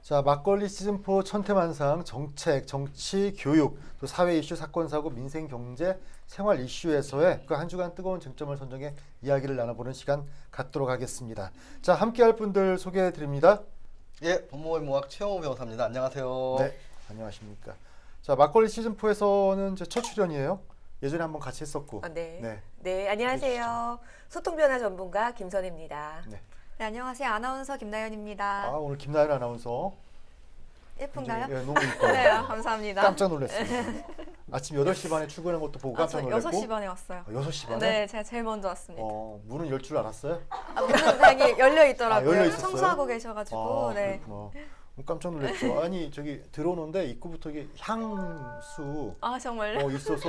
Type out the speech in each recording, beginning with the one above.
자, 막걸리 시즌4 천태만상 정책, 정치, 교육, 또 사회 이슈, 사건, 사고, 민생, 경제, 생활 이슈에서의 그 한 주간 뜨거운 쟁점을 선정해 이야기를 나눠보는 시간 갖도록 하겠습니다. 자, 함께할 분들 소개해 드립니다. 예, 법무모학 최영호 변호사입니다. 안녕하세요. 네, 안녕하십니까. 자, 막걸리 시즌4에서는 제 첫 출연이에요. 예전에 한번 같이 했었고. 네. 네, 안녕하세요. 소통변화 전문가 김선혜입니다. 네. 네, 안녕하세요. 아나운서 김나연입니다. 아, 오늘 김나연 아나운서. 예쁜가요? 예, 너무 이뻐요. 네, 감사합니다. 깜짝 놀랐습니다. 아침 8시 반에 출근한 것도 보고 깜짝 저 놀랐고. 6시 반에 왔어요. 6시 반에? 네, 제가 제일 먼저 왔습니다. 문은 열 줄 알았어요? 문은 다행히 열려 있더라고요. 열려 있었어요? 청소하고 계셔가지고. 네. 그렇구나. 깜짝 놀랐죠. 아니 저기 들어오는데 입구부터 이게 향수 아, 정말요? 있어서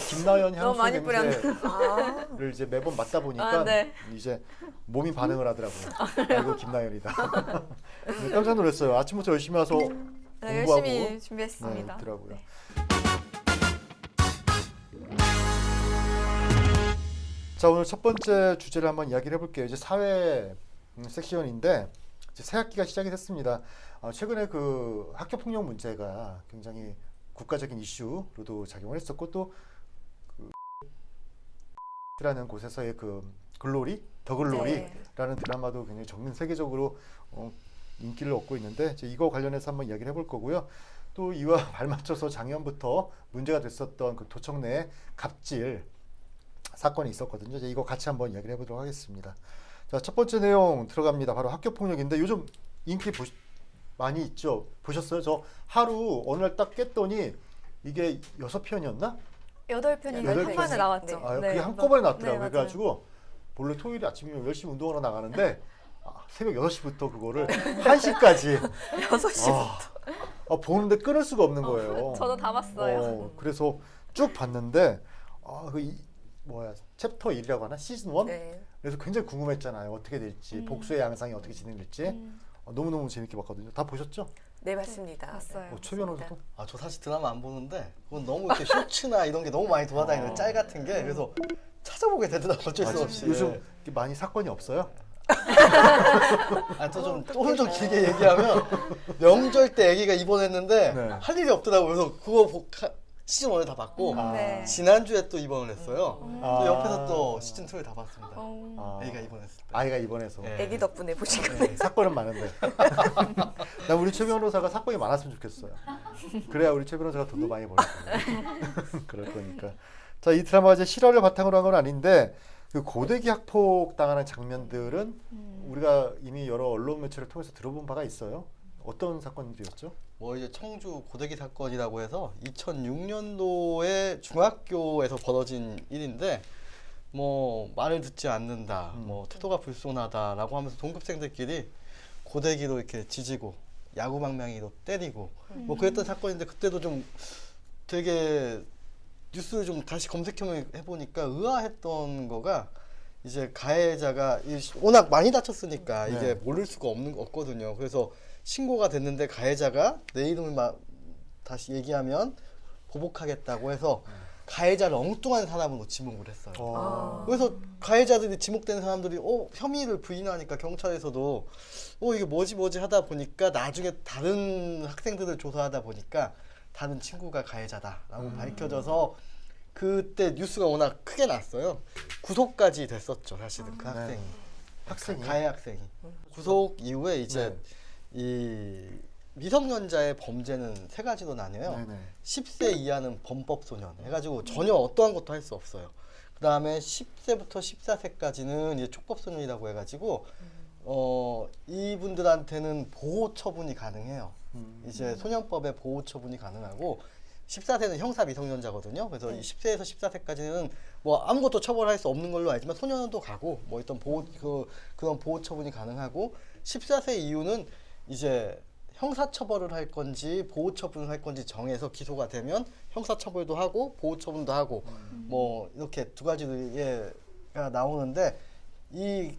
김나연 향수 너무 많이 냄새를 이제 매번 맡다 보니까 네. 이제 몸이 반응을 하더라고요. 이거 김나연이다. 네, 깜짝 놀랐어요. 아침부터 열심히 와서 네, 공부하고 열심히 준비했습니다. 네, 있더라고요. 네. 자, 오늘 첫 번째 주제를 한번 이야기를 해볼게요. 이제 사회 섹션인데 이제 새 학기가 시작이 됐습니다. 최근에 그 학교 폭력 문제가 굉장히 국가적인 이슈로도 작용을 했었고 또 라는 곳에서의 그 글로리, 더 글로리라는 드라마도 굉장히 전 세계적으로 인기를 얻고 있는데 이제 이거 관련해서 한번 이야기를 해볼 거고요. 또 이와 발맞춰서 작년부터 문제가 됐었던 그 도청 내 갑질 사건이 있었거든요. 이제 이거 같이 한번 이야기를 해보도록 하겠습니다. 자, 첫 번째 내용 들어갑니다. 바로 학교 폭력인데 요즘 인기 많이 있죠. 보셨어요? 저 하루 어느 날 딱 깼더니 이게 6편이었나? 8편이 여덟 한번에 편이. 나왔죠. 아, 네, 그게 한꺼번에 네, 났더라고요. 맞아요. 그래가지고 원래 토요일에 아침이면 열심히 운동하러 나가는데 새벽 6시부터 그거를 1시까지 6시부터. 보는데 끊을 수가 없는 거예요. 저도 다 봤어요. 그래서 쭉 봤는데 챕터 1이라고 하나? 시즌 1? 네. 그래서 굉장히 궁금했잖아요. 어떻게 될지, 복수의 양상이 어떻게 진행될지. 너무너무 재밌게 봤거든요. 다 보셨죠? 네, 맞습니다. 봤어요. 최 변호사도? 저 사실 드라마 안 보는데 그건 너무 이렇게 쇼츠나 이런 게 너무 많이 돌아다니는 짤 같은 게 그래서 찾아보게 되더라고요. 어쩔 수 없이. 요즘 이렇게 많이 사건이 없어요? 오늘 좀 길게 얘기하면 명절 때 아기가 입원했는데 네. 할 일이 없더라고요. 그래서 그거 시즌 1을 다 봤고 네. 지난주에 또 입원을 했어요. 아. 또 옆에서 또 시즌 2를 다 봤습니다. 어, 아기가 입원했을 때. 아이가 입원해서. 네. 애기 덕분에 보신 거네요. 사건은 많은데. 나 우리 최 변호사가 사건이 많았으면 좋겠어요. 그래야 우리 최 변호사가 돈도 많이 벌 거예요. 그럴 거니까. 자, 이 드라마가 이제 실화를 바탕으로 한 건 아닌데 그 고대기 학폭 당하는 장면들은 우리가 이미 여러 언론 매체를 통해서 들어본 바가 있어요. 어떤 사건들이었죠? 이제 청주 고대기 사건이라고 해서 2006년도에 중학교에서 벌어진 일인데 말을 듣지 않는다, 태도가 불손하다라고 하면서 동급생들끼리 고데기로 이렇게 지지고 야구방망이로 때리고 그랬던 사건인데 그때도 좀 되게 뉴스를 좀 다시 검색해 보니까 의아했던 거가 이제 가해자가 워낙 많이 다쳤으니까 네. 이게 모를 수가 없거든요. 그래서 신고가 됐는데 가해자가 내 이름을 다시 얘기하면 보복하겠다고 해서 가해자를 엉뚱한 사람으로 지목을 했어요. 그래서 가해자들이 지목된 사람들이 혐의를 부인하니까 경찰에서도 이게 뭐지 하다 보니까 나중에 다른 학생들을 조사하다 보니까 다른 친구가 가해자다라고 밝혀져서 그때 뉴스가 워낙 크게 났어요. 구속까지 됐었죠, 사실은 그 학생이. 학생이? 가해 학생이. 구속 이후에 이제 이 미성년자의 범죄는 3가지로 나뉘어요. 네네. 10세 이하는 범법소년 해가지고 전혀 어떠한 것도 할 수 없어요. 그 다음에 10세부터 14세까지는 이제 촉법소년이라고 해가지고 이분들한테는 보호 처분이 가능해요. 이제 소년법의 보호 처분이 가능하고 14세는 형사 미성년자거든요. 그래서 이 10세에서 14세까지는 아무것도 처벌할 수 없는 걸로 알지만 소년원도 가고 어떤 그런 보호 처분이 가능하고 14세 이후는 이제 형사 처벌을 할 건지 보호 처분을 할 건지 정해서 기소가 되면 형사 처벌도 하고 보호 처분도 하고 이렇게 2가지가 나오는데 이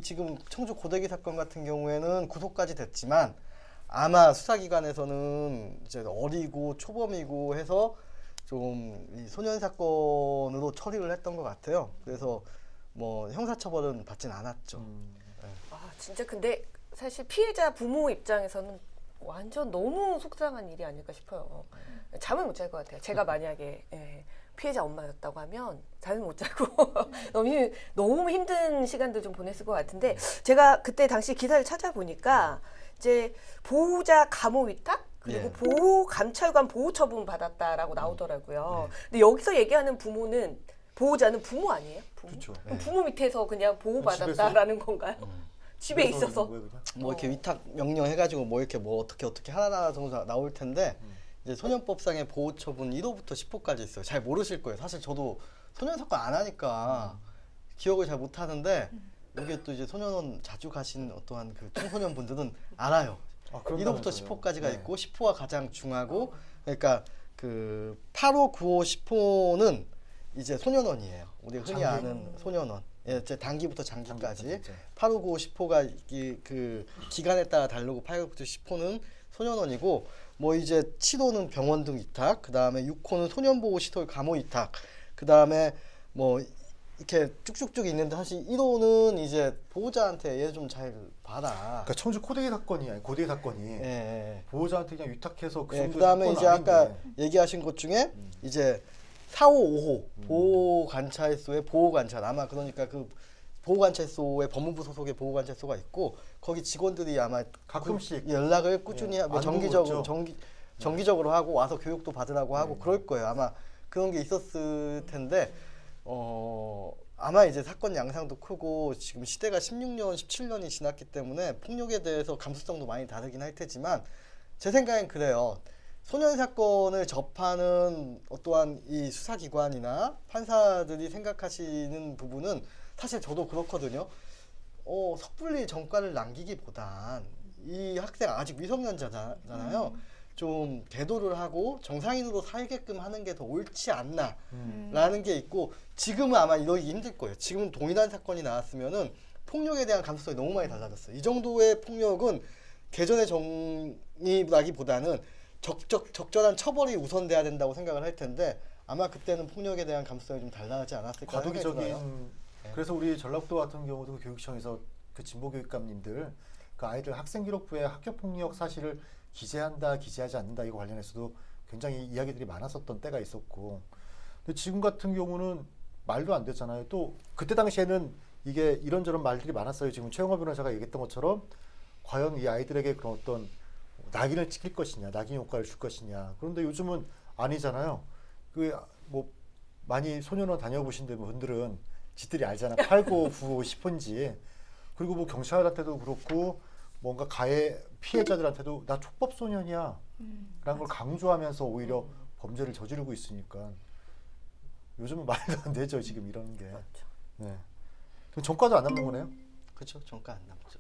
지금 청주 고대기 사건 같은 경우에는 구속까지 됐지만 아마 수사기관에서는 이제 어리고 초범이고 해서 좀 이 소년 사건으로 처리를 했던 것 같아요. 그래서 형사처벌은 받진 않았죠. 진짜 근데 사실 피해자 부모 입장에서는 완전 너무 속상한 일이 아닐까 싶어요. 잠을 못 잘 것 같아요. 제가 만약에 피해자 엄마였다고 하면 잠을 못 자고 너무 힘든 시간들 좀 보냈을 것 같은데 제가 그때 당시 기사를 찾아보니까 이제 보호자 감호 위탁 그리고 예. 보호 감찰관 보호 처분 받았다라고 나오더라고요. 네. 근데 여기서 얘기하는 부모는 보호자는 부모 아니에요? 부모? 그렇죠. 그럼 부모 밑에서 그냥 보호 집에서? 받았다라는 건가요? 집에 있어서? 뭐 이렇게 위탁 명령 해가지고 뭐 이렇게 뭐 어떻게 하나 정도 나올 텐데 이제 소년법상의 보호 처분 1호부터 10호까지 있어요. 잘 모르실 거예요. 사실 저도 소년 사건 안 하니까 기억을 잘 못 하는데 여기에 또 이제 소년원 자주 가신 어떠한 그 청소년 분들은 알아요. 1호부터 10호까지가 있고 10호가 가장 중하고 그러니까 그 8호, 9호, 10호는 이제 소년원이에요. 우리가 흔히 장기. 아는 소년원. 예, 이제 단기부터 장기까지. 장기부터 8호, 9호, 10호가 그 기간에 따라 다르고 8호부터 10호는 소년원이고 뭐 이제 7호는 병원 등 위탁, 그다음에 6호는 소년보호 시설 감호 위탁, 그다음에 뭐 이렇게 쭉쭉쭉 있는데 사실 1호는 이제 보호자한테 얘 좀 잘 봐라. 그러니까 청주 코데기 사건이 아니 고데기 사건이 예. 보호자한테 그냥 위탁해서 그 예, 정도 그다음에 사건은 이제 아까 아닌데. 얘기하신 것 중에 이제 4호, 5호 보호 관찰소의 보호 관찰 아마 그러니까 그 보호 관찰소의 법무부 소속의 보호 관찰소가 있고 거기 직원들이 아마 가끔씩 그 연락을 꾸준히 뭐 안부 묻죠. 정기적으로 하고 와서 교육도 받으라고 하고 그럴 거예요. 아마 그런 게 있었을 텐데 아마 이제 사건 양상도 크고 지금 시대가 16년, 17년이 지났기 때문에 폭력에 대해서 감수성도 많이 다르긴 할 테지만 제 생각엔 그래요. 소년 사건을 접하는 어떠한 이 수사기관이나 판사들이 생각하시는 부분은 사실 저도 그렇거든요. 섣불리 전과를 남기기보단 이 학생 아직 미성년자잖아요. 좀 대도를 하고 정상인으로 살게끔 하는 게 더 옳지 않나라는 게 있고 지금은 아마 이러기 힘들 거예요. 지금은 동일한 사건이 나왔으면은 폭력에 대한 감수성이 너무 많이 달라졌어요. 이 정도의 폭력은 개전의 정의라기보다는 적절한 처벌이 우선돼야 된다고 생각을 할 텐데 아마 그때는 폭력에 대한 감수성이 좀 달라지지 않았을까 생각이 들어요. 과도기적인 그래서 우리 전라북도 같은 경우도 교육청에서 그 진보교육감님들 그 아이들 학생기록부에 학교폭력 사실을 기재한다 기재하지 않는다 이거 관련해서도 굉장히 이야기들이 많았었던 때가 있었고 근데 지금 같은 경우는 말도 안 됐잖아요. 또 그때 당시에는 이게 이런저런 말들이 많았어요. 지금 최영화 변호사가 얘기했던 것처럼 과연 이 아이들에게 그런 어떤 낙인을 찍힐 것이냐 낙인 효과를 줄 것이냐 그런데 요즘은 아니잖아요. 그 뭐 많이 소년원 다녀보신 분들은 지들이 알잖아. 8, 9, 9, 10호인지 그리고 뭐 경찰한테도 그렇고 뭔가 가해 피해자들한테도 나 촉법소년이야 라는 걸 강조하면서 오히려 범죄를 저지르고 있으니까 요즘은 말도 안 되죠. 지금 이런 게. 네. 그럼 전과도 안 남는 거네요? 그렇죠. 전과 안 남죠.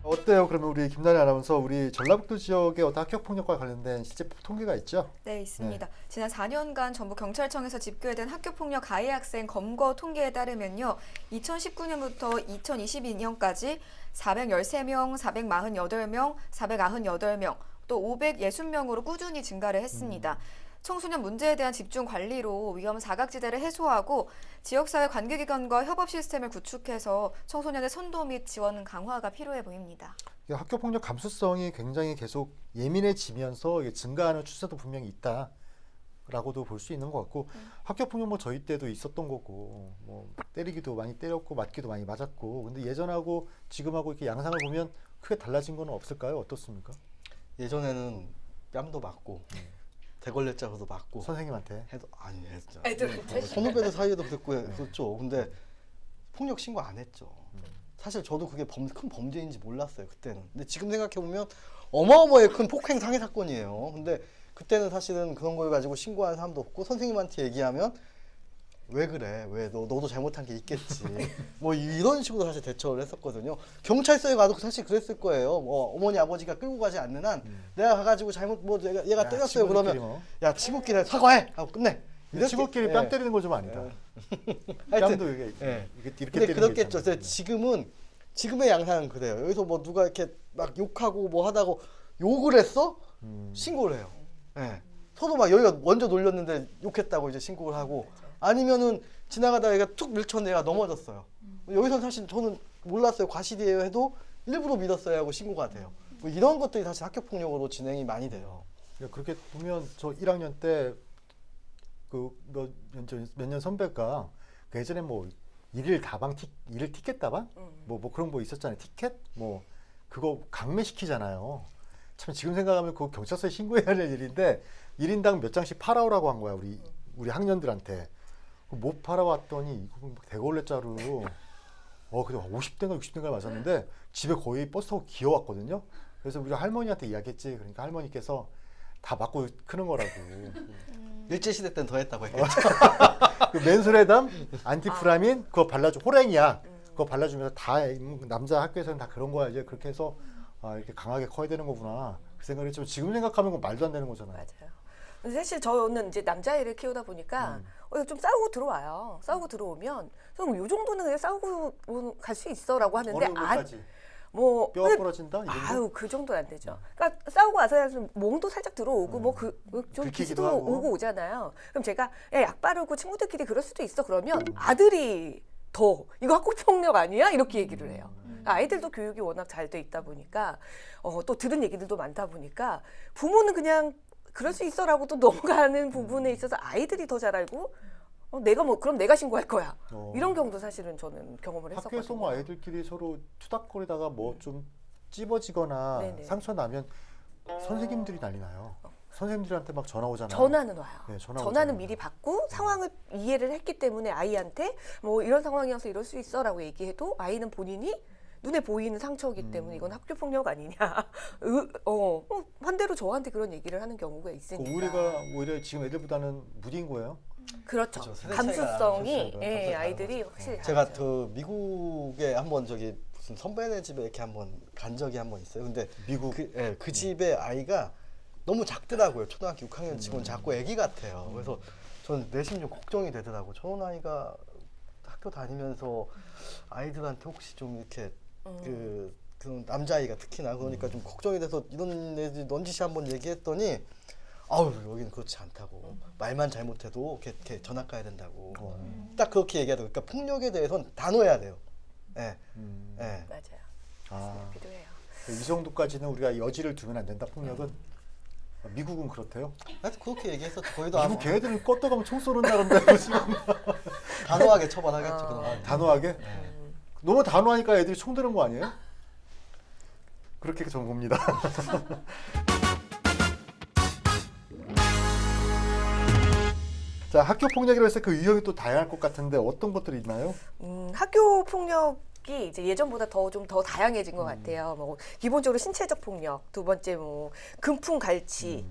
어때요? 그러면 우리 김나래 아나운서 우리 전라북도 지역의 어떤 학교폭력과 관련된 실제 통계가 있죠? 네, 있습니다. 지난 4년간 전북 경찰청에서 집계된 학교폭력 가해 학생 검거 통계에 따르면요. 2019년부터 2022년까지 413명, 448명, 498명, 또 560명으로 꾸준히 증가를 했습니다. 청소년 문제에 대한 집중 관리로 위험 사각지대를 해소하고 지역사회 관계기관과 협업 시스템을 구축해서 청소년의 선도 및 지원 강화가 필요해 보입니다. 학교폭력 감수성이 굉장히 계속 예민해지면서 이게 증가하는 추세도 분명히 있다라고도 볼 수 있는 것 같고 학교폭력 뭐 저희 때도 있었던 거고 뭐 때리기도 많이 때렸고 맞기도 많이 맞았고 근데 예전하고 지금하고 이렇게 양상을 보면 크게 달라진 건 없을까요? 어떻습니까? 예전에는 뺨도 맞고 대걸레짝으로도 맞고 선생님한테 해도 아니 했죠. 애들한테? 선후배들 사이에도 그랬죠. 근데 폭력 신고 안 했죠. 사실 저도 그게 큰 범죄인지 몰랐어요 그때는. 근데 지금 생각해 보면 어마어마하게 큰 폭행 상해 사건이에요. 근데 그때는 사실은 그런 걸 가지고 신고하는 사람도 없고 선생님한테 얘기하면 왜 그래? 왜 너도 잘못한 게 있겠지. 뭐 이런 식으로 사실 대처를 했었거든요. 경찰서에 가도 사실 그랬을 거예요. 뭐 어머니 아버지가 끌고 가지 않는 한 내가 가가지고 잘못 뭐 얘가 때렸어요 그러면 뭐. 야 친구끼리 사과해 하고 끝내. 친구끼리 뺨 때리는 거 좀 아니다. 하여튼, 뺨도 이게 예. 이렇게 근데 때리는 그렇겠죠. 게 있잖아요. 근데 지금의 양상은 그래요. 여기서 뭐 누가 이렇게 막 욕하고 뭐 하다고 욕을 했어? 신고를 해요. 예. 서로 막 여기가 먼저 놀렸는데 욕했다고 이제 신고를 하고 아니면은 지나가다가 얘가 툭 밀쳤는데 얘가 넘어졌어요. 여기서 사실 저는 몰랐어요. 과실이에요 해도 일부러 밀었어야 하고 신고가 돼요. 뭐 이런 것들이 사실 학교 폭력으로 진행이 많이 돼요. 그렇게 보면 저 1학년 때 그 몇 년 선배가 그 예전에 뭐 일일 티켓 다방 뭐 그런 거 있었잖아요. 티켓 뭐 그거 강매시키잖아요. 참 지금 생각하면 그거 경찰서에 신고해야 할 일인데 1인당 몇 장씩 팔아오라고 한 거야 우리 학년들한테. 못 팔아왔더니 이거 막 대걸레자루 근데 50대인가 60대인가 맞았는데 집에 거의 버스 타고 기어왔거든요. 그래서 우리 할머니한테 이야기했지. 그러니까 할머니께서 다 맞고 크는 거라고. 일제시대 때는 더 했다고 했겠죠. 그 맨솔에담, 안티프라민 그거 발라주 호랭이야. 그거 발라주면서 다 남자 학교에서는 다 그런 거야. 이제 그렇게 해서 이렇게 강하게 커야 되는 거구나. 그 생각을 했지만 지금 생각하면 그건 말도 안 되는 거잖아요. 맞아요. 근데 사실 저는 이제 남자애를 키우다 보니까 좀 싸우고 들어와요. 싸우고 들어오면 이 정도는 그냥 싸우고 갈 수 있어라고 하는데 어느 정도까지? 뭐 뼈가 부러진다? 이 정도? 아유 그 정도는 안 되죠. 그러니까 싸우고 와서 몽도 살짝 들어오고 뭐 좀 긁히기도 기스도 하고. 오고 오잖아요. 그럼 제가 약 바르고 친구들끼리 그럴 수도 있어. 그러면 아들이 더 이거 학교 폭력 아니야? 이렇게 얘기를 해요. 아이들도 교육이 워낙 잘 돼 있다 보니까 또 들은 얘기들도 많다 보니까 부모는 그냥 그럴 수 있어라고 또 넘어가는 부분에 있어서 아이들이 더 잘 알고 그럼 내가 신고할 거야. 이런 경우도 사실은 저는 경험을 했었거든요. 학교에서 뭐 아이들끼리 서로 투닥거리다가 뭐 좀 찝어지거나 네네. 상처 나면 선생님들이 난리 나요. 선생님들한테 막 전화 오잖아요. 전화는 와요. 네, 전화는 오잖아요. 미리 받고 상황을 이해를 했기 때문에 아이한테 뭐 이런 상황이어서 이럴 수 있어라고 얘기해도 아이는 본인이 눈에 보이는 상처이기 때문에 이건 학교 폭력 아니냐. 반대로 저한테 그런 얘기를 하는 경우가 있으니까. 우리가 오히려 지금 애들보다는 무디인 거예요. 그렇죠. 그렇죠. 세대 감수성이 차이가 예, 다른 아이들이 거죠. 확실히 제가 다르죠. 그 미국에 한번 무슨 선배네 집에 이렇게 한번 간 적이 한번 있어요. 근데 미국 그 집에 아이가 너무 작더라고요. 초등학교 6학년 치고는 작고 애기 같아요. 그래서 저는 내심 좀 걱정이 되더라고요. 저런 아이가 학교 다니면서 아이들한테 혹시 좀 이렇게 그런 남자아이가 특히나 그러니까 좀 걱정이 돼서 이런 애들이 넌지시 한번 얘기했더니 여기는 그렇지 않다고 말만 잘못해도 이렇게 전학 가야 된다고 딱 그렇게 얘기하더라고요. 그러니까 폭력에 대해서는 단호해야 돼요. 예. 예. 맞아요. 필요해요. 이 정도까지는 우리가 여지를 두면 안 된다. 폭력은 미국은 그렇대요. 하여튼 그렇게 얘기했었죠. 거기도 미국 걔네들은 껐다가면 총 쏘는다는데 지금 단호하게 처벌하겠죠. 그럼. 단호하게. 너무 단호하니까 애들이 총 드는 거 아니에요? 그렇게 저는 봅니다. 자, 학교 폭력이라고 해서 그 유형이 또 다양할 것 같은데 어떤 것들이 있나요? 학교 폭력이 이제 예전보다 좀 더 다양해진 것 같아요. 뭐 기본적으로 신체적 폭력, 두 번째 뭐 금품 갈취,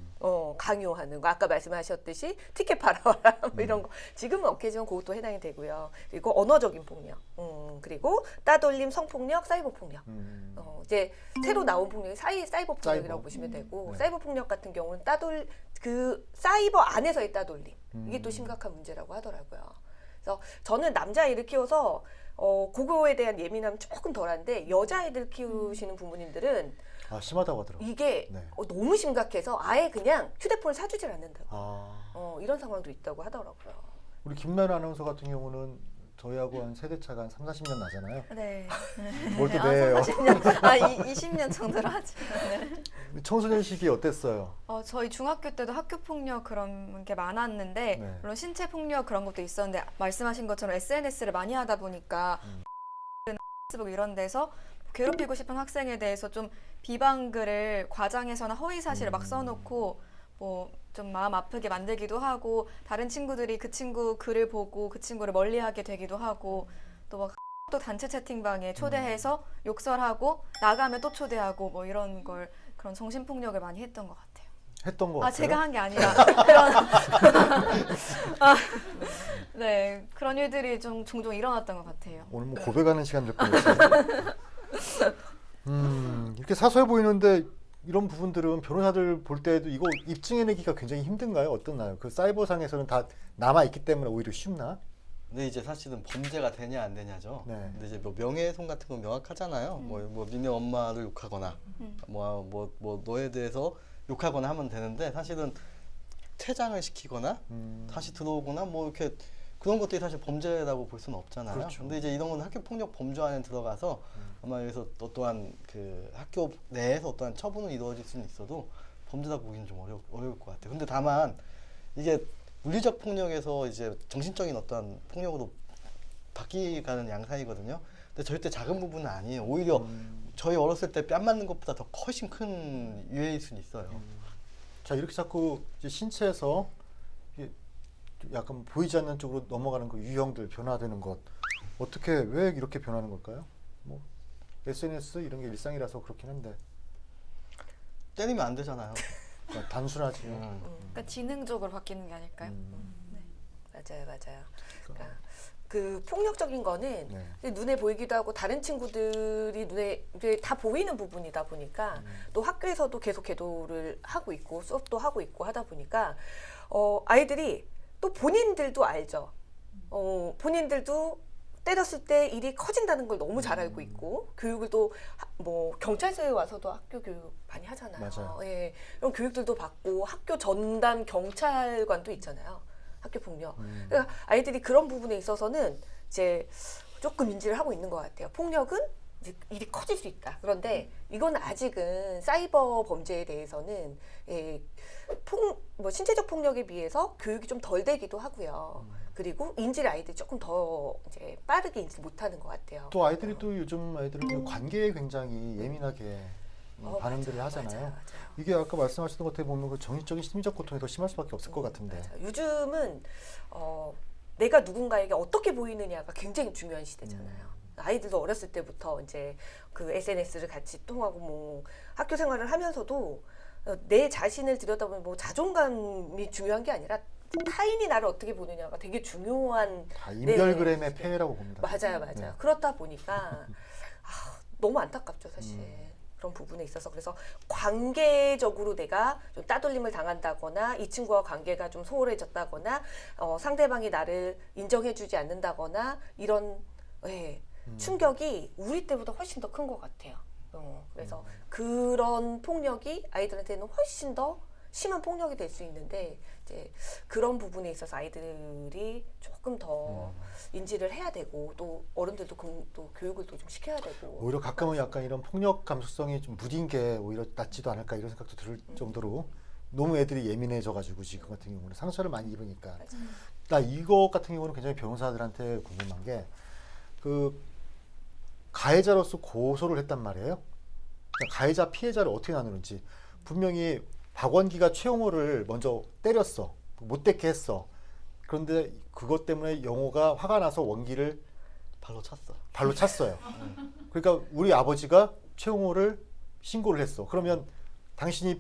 강요하는 거, 아까 말씀하셨듯이 티켓 팔아와라 뭐 이런 거. 지금은 어케이전 그것도 해당이 되고요. 그리고 언어적인 폭력, 그리고 따돌림, 성폭력, 사이버 폭력. 이제 새로 나온 폭력이 사이버 폭력이라고 사이버. 보시면 되고 네. 사이버 폭력 같은 경우는 그 사이버 안에서의 따돌림 이게 또 심각한 문제라고 하더라고요. 그래서 저는 남자아이를 키워서 그거에 대한 예민함 조금 덜한데 여자아이들 키우시는 부모님들은 심하다고 하더라고요. 이게 네. 너무 심각해서 아예 그냥 휴대폰을 사주질 않는다고 아, 이런 상황도 있다고 하더라고요. 우리 김나연 아나운서 같은 경우는 저희하고 한 세대 차가 한 3-40년 나잖아요. 네. 뭘 또 내요? 40년, 20년 정도로 하죠. 네. 청소년 시기 어땠어요? 저희 중학교 때도 학교 폭력 그런 게 많았는데 네. 물론 신체 폭력 그런 것도 있었는데 말씀하신 것처럼 SNS를 많이 하다 보니까 페이스북 이런 데서 괴롭히고 싶은 학생에 대해서 좀 비방글을 과장해서나 허위 사실을 막 써놓고 뭐 좀 마음 아프게 만들기도 하고 다른 친구들이 그 친구 글을 보고 그 친구를 멀리하게 되기도 하고 또 막 또 단체 채팅방에 초대해서 욕설하고 나가면 또 초대하고 뭐 이런 걸 그런 정신폭력을 많이 했던 것 같아요. 했던 거 같아요? 제가 한 게 아니라 네 그런 일들이 좀 종종 일어났던 것 같아요. 오늘 뭐 고백하는 시간 될 뻔했어요. 이렇게 사소해 보이는데 이런 부분들은 변호사들 볼 때도 이거 입증해내기가 굉장히 힘든가요? 어떻나요? 그 사이버상에서는 다 남아 있기 때문에 오히려 쉽나? 근데 이제 사실은 범죄가 되냐 안 되냐죠. 네. 근데 이제 뭐 명예훼손 같은 건 명확하잖아요. 뭐 니네 엄마를 욕하거나 뭐 너에 대해서 욕하거나 하면 되는데 사실은 퇴장을 시키거나 다시 들어오거나 뭐 이렇게 그런 것들이 사실 범죄라고 볼 수는 없잖아요. 그렇죠. 근데 이제 이런 건 학교 폭력 범죄 안에 들어가서 아마 여기서 어떠한 그 학교 내에서 어떠한 처분은 이루어질 수는 있어도 범죄라고 보기는 좀 어려울 것 같아요. 근데 다만 이게 물리적 폭력에서 이제 정신적인 어떠한 폭력으로 바뀌가는 양상이거든요. 근데 절대 작은 부분은 아니에요. 오히려 저희 어렸을 때 뺨 맞는 것보다 더 훨씬 큰 유해일 수는 있어요. 자, 이렇게 자꾸 이제 신체에서 이게 좀 약간 보이지 않는 쪽으로 넘어가는 그 유형들 변화되는 것 어떻게 왜 이렇게 변하는 걸까요? 뭐 SNS 이런 게 일상이라서 그렇긴 한데 때리면 안 되잖아요. 그러니까 단순하지. 그러니까 지능적으로 바뀌는 게 아닐까요? 맞아요, 맞아요. 그러니까 그 폭력적인 거는 네. 눈에 보이기도 하고 다른 친구들이 눈에 이제 다 보이는 부분이다 보니까 또 학교에서도 계속 계도를 하고 있고 수업도 하고 있고 하다 보니까 아이들이 또 본인들도 알죠. 본인들도 때렸을 때 일이 커진다는 걸 너무 잘 알고 있고 교육을 또 뭐 경찰서에 와서도 학교 교육 많이 하잖아요. 맞아요. 예, 이런 교육들도 받고 학교 전담 경찰관도 있잖아요. 학교 폭력. 그러니까 아이들이 그런 부분에 있어서는 이제 조금 인지를 하고 있는 것 같아요. 폭력은 이제 일이 커질 수 있다. 그런데 이건 아직은 사이버 범죄에 대해서는 뭐 신체적 폭력에 비해서 교육이 좀 덜 되기도 하고요. 그리고 인지를 아이들이 조금 더 이제 빠르게 인지 못하는 것 같아요. 또 아이들이 또 요즘 아이들은 관계에 굉장히 예민하게 반응들을 맞아요, 하잖아요. 맞아요. 이게 아까 말씀하셨던 것 같아 보면 그 정신적인 심리적 고통이 더 심할 수밖에 없을 것 같은데. 맞아요. 요즘은 내가 누군가에게 어떻게 보이느냐가 굉장히 중요한 시대잖아요. 아이들도 어렸을 때부터 이제 그 SNS를 같이 통하고 뭐 학교 생활을 하면서도 내 자신을 들여다보면 뭐 자존감이 중요한 게 아니라 타인이 나를 어떻게 보느냐가 되게 중요한 다 인별그램의 폐해라고 봅니다. 맞아요, 맞아요. 네. 그렇다 보니까 너무 안타깝죠, 사실. 그런 부분에 있어서 그래서 관계적으로 내가 좀 따돌림을 당한다거나 이 친구와 관계가 좀 소홀해졌다거나 상대방이 나를 인정해주지 않는다거나 이런 충격이 우리 때보다 훨씬 더 큰 것 같아요. 그래서 그런 폭력이 아이들한테는 훨씬 더 심한 폭력이 될 수 있는데 이제 그런 부분에 있어서 아이들이 조금 더 인지를 해야 되고 또 어른들도 또 교육을 또 좀 시켜야 되고 오히려 가끔은 약간 이런 폭력 감수성이 좀 무딘 게 오히려 낫지도 않을까 이런 생각도 들 정도로 너무 애들이 예민해져가지고 지금 같은 경우는 상처를 많이 입으니까. 나 이거 같은 경우는 굉장히 변호사들한테 궁금한 게 그 가해자로서 고소를 했단 말이에요. 그러니까 가해자 피해자를 어떻게 나누는지 분명히 박원기가 최용호를 먼저 때렸어. 못되게 했어. 그런데 그것 때문에 영호가 화가 나서 원기를 발로 찼어요. 그러니까 우리 아버지가 최용호를 신고를 했어. 그러면 당신이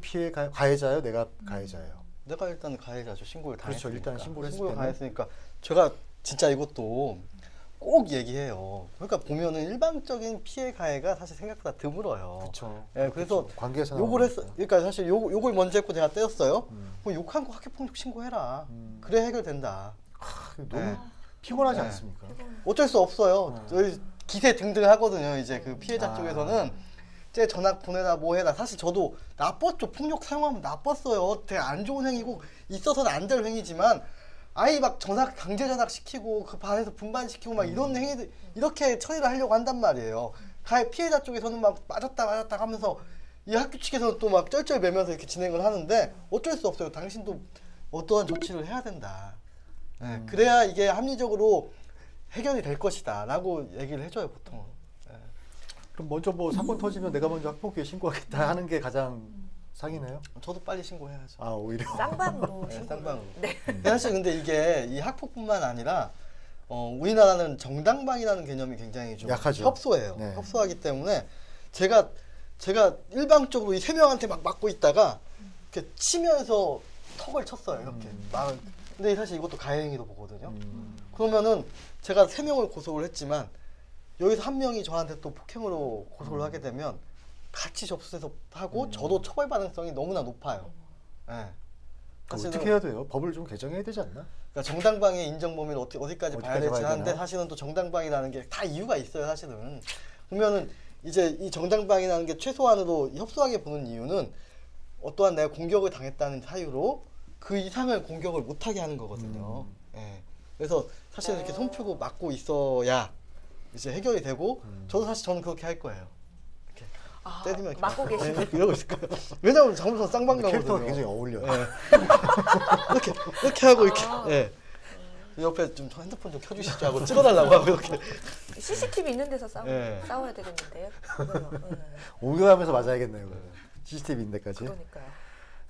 가해자예요? 내가 가해자예요? 내가 일단 가해자죠. 신고를 다 그렇죠. 했으니까. 일단 신고를 했을 신고를 다 때는. 했으니까 제가 진짜 이것도 꼭 얘기해요. 그러니까 보면은 일반적인 피해 가해가 사실 생각보다 드물어요. 그렇죠. 예, 그래서 관계에서 욕을 했어. 나오니까. 그러니까 사실 욕을 먼저 했고 내가 때렸어요. 뭐 욕한 거 학교폭력 신고해라. 그래 해결된다. 너무 네. 피곤하지 네. 않습니까? 어쩔 수 없어요. 저희 기세 등등 하거든요. 이제 그 피해자 아. 쪽에서는 제 전학 보내라 뭐 해라. 사실 저도 나빴죠. 폭력 사용하면 나빴어요. 되게 안 좋은 행위고 있어서는 안 될 행위지만 아이 막 강제 전학 시키고 그 반에서 분반시키고 막 이런 행위들 이렇게 처리를 하려고 한단 말이에요. 피해자 쪽에서는 막 맞았다 하면서 이 학교 측에서는 또 막 쩔쩔매면서 이렇게 진행을 하는데 어쩔 수 없어요. 당신도 어떠한 조치를 해야 된다. 네, 그래야 이게 합리적으로 해결이 될 것이다 라고 얘기를 해줘요 보통. 그럼 먼저 뭐 사건 터지면 내가 먼저 학폭위에 신고하겠다 하는 게 가장 상이네요. 저도 빨리 신고해야죠. 아 오히려. 쌍방으로 네, 신고를- 쌍방으로. 네. 사실 근데 이게 이 학폭뿐만 아니라 우리나라는 정당방위라는 개념이 굉장히 좀 약하죠. 협소해요. 네. 협소하기 때문에 제가 일방적으로 이 세 명한테 막 맞고 있다가 이렇게 치면서 턱을 쳤어요. 이렇게. 근데 사실 이것도 가해행위로 보거든요. 그러면은 제가 세 명을 고소를 했지만 여기서 한 명이 저한테 또 폭행으로 고소를 하게 되면 같이 접수해서 하고 저도 처벌 가능성이 너무나 높아요. 네. 사실은 어떻게 해야 돼요? 법을 좀 개정해야 되지 않나? 그러니까 정당방위의 인정 범위를 어디까지 봐야 어디까지 될지 봐야 하는데 되나? 사실은 또 정당방위라는 게 다 이유가 있어요. 사실은 보면은 이제 이 정당방위라는 게 최소한으로 협소하게 보는 이유는 어떠한 내가 공격을 당했다는 사유로 그 이상을 공격을 못하게 하는 거거든요. 예. 그래서 사실 이렇게 손 펴고 막고 있어야 이제 해결이 되고 저도 사실 저는 그렇게 할 거예요. 이렇게 때리면 이렇게 막고 계시고. 이러고 있을 거예요. 왜냐면 잘못하면 쌍방가거든요. 캐릭터가 굉장히 어울려. 예. 이렇게 하고 이렇게 예. 옆에 좀 핸드폰 좀 켜주시죠 하고 찍어달라고 하고 이렇게 CCTV 있는 데서 예. 싸워야 되겠는데요. 그걸로. 옮겨가면서 맞아야겠네요. CCTV 있는 데까지. 그러니까요.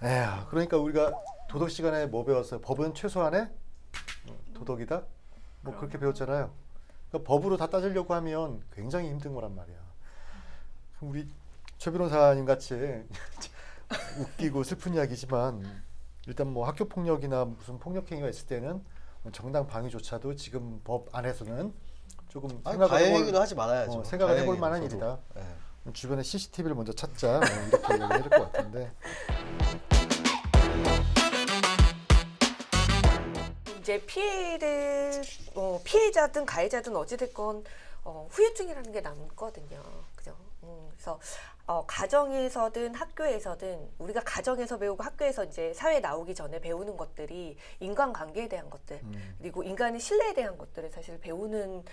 에휴, 그러니까 우리가 도덕 시간에 뭐 배웠어요? 법은 최소한의 도덕이다? 뭐 그렇게 배웠잖아요. 그러니까 법으로 다 따지려고 하면 굉장히 힘든 거란 말이야. 그럼 우리 최 변호사님 같이 웃기고 슬픈 이야기지만 일단 뭐 학교 폭력이나 무슨 폭력 행위가 있을 때는 정당 방위조차도 지금 법 안에서는 조금 생각을 가해 얘기를 하지 말아야죠. 생각을 가해 해볼 얘기는 만한 저도. 일이다. 예. 주변에 CCTV를 먼저 찾자 뭐 이렇게 얘기해야 될 것 같은데. 이제 피해를 피해자든 가해자든 어찌됐건 후유증이라는 게 남거든요. 그죠? 그래서 가정에서든 학교에서든 우리가 가정에서 배우고 학교에서 이제 사회에 나오기 전에 배우는 것들이 인간관계에 대한 것들 그리고 인간의 신뢰에 대한 것들을 사실 배우는